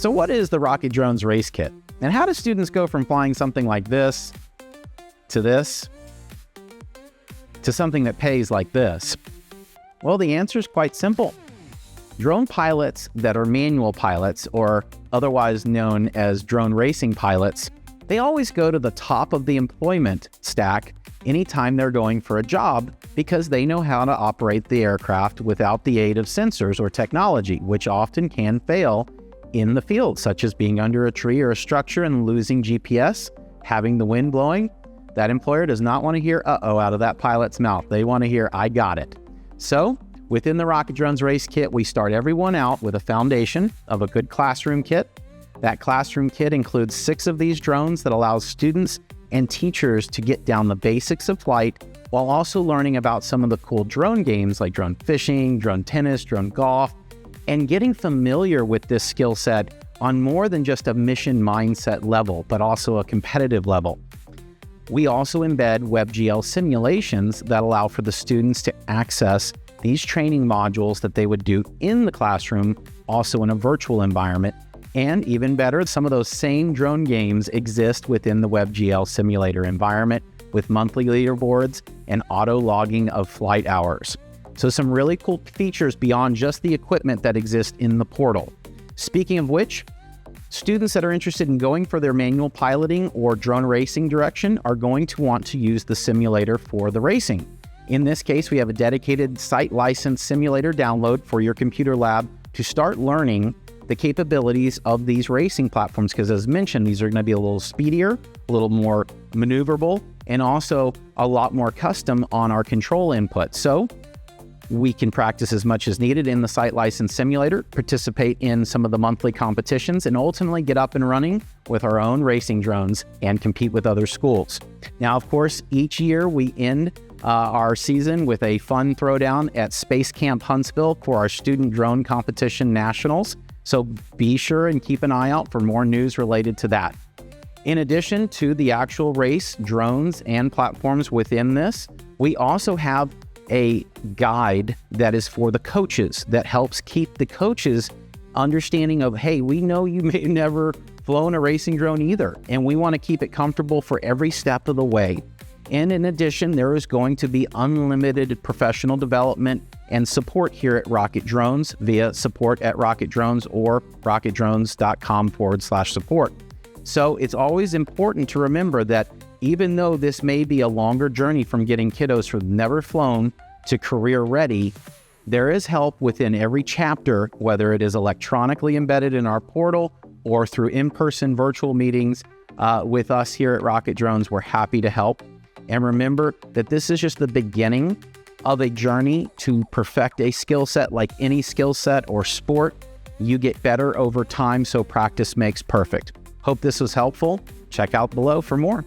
So what is the Rocket Drones Race Kit? And how do students go from flying something like this, to something that pays like this? Well, the answer is quite simple. Drone pilots that are manual pilots, or otherwise known as drone racing pilots, they always go to the top of the employment stack anytime they're going for a job because they know how to operate the aircraft without the aid of sensors or technology, which often can fail in the field, such as being under a tree or a structure and losing GPS, having the wind blowing. That employer does not want to hear "uh-oh" out of that pilot's mouth. They want to hear "I got it." So within the Rocket Drones Race Kit, we start everyone out with a foundation of a good classroom kit. That classroom kit includes 6 of these drones that allows students and teachers to get down the basics of flight while also learning about some of the cool drone games like drone fishing, drone tennis, drone golf, and getting familiar with this skill set on more than just a mission mindset level, but also a competitive level. We also embed WebGL simulations that allow for the students to access these training modules that they would do in the classroom, also in a virtual environment. And even better, some of those same drone games exist within the WebGL simulator environment with monthly leaderboards and auto logging of flight hours. So some really cool features beyond just the equipment that exists in the portal. Speaking of which, students that are interested in going for their manual piloting or drone racing direction are going to want to use the simulator for the racing. In this case, we have a dedicated site license simulator download for your computer lab to start learning the capabilities of these racing platforms, because as mentioned, these are going to be a little speedier, a little more maneuverable, and also a lot more custom on our control input. So we can practice as much as needed in the site license simulator, participate in some of the monthly competitions, and ultimately get up and running with our own racing drones and compete with other schools. Now, of course, each year we end our season with a fun throwdown at Space Camp Huntsville for our Student Drone Competition Nationals. So be sure and keep an eye out for more news related to that. In addition to the actual race, drones, and platforms within this, we also have a guide that is for the coaches that helps keep the coaches understanding of, hey, we know you may have never flown a racing drone either, and we want to keep it comfortable for every step of the way. And in addition, there is going to be unlimited professional development and support here at Rocket Drones via support@rocketdrones or rocketdrones.com/support. So it's always important to remember that even though this may be a longer journey from getting kiddos from never flown to career ready, there is help within every chapter, whether it is electronically embedded in our portal or through in-person virtual meetings with us here at Rocket Drones. We're happy to help. And remember that this is just the beginning of a journey to perfect a skill set. Like any skill set or sport, you get better over time, so practice makes perfect. Hope this was helpful. Check out below for more.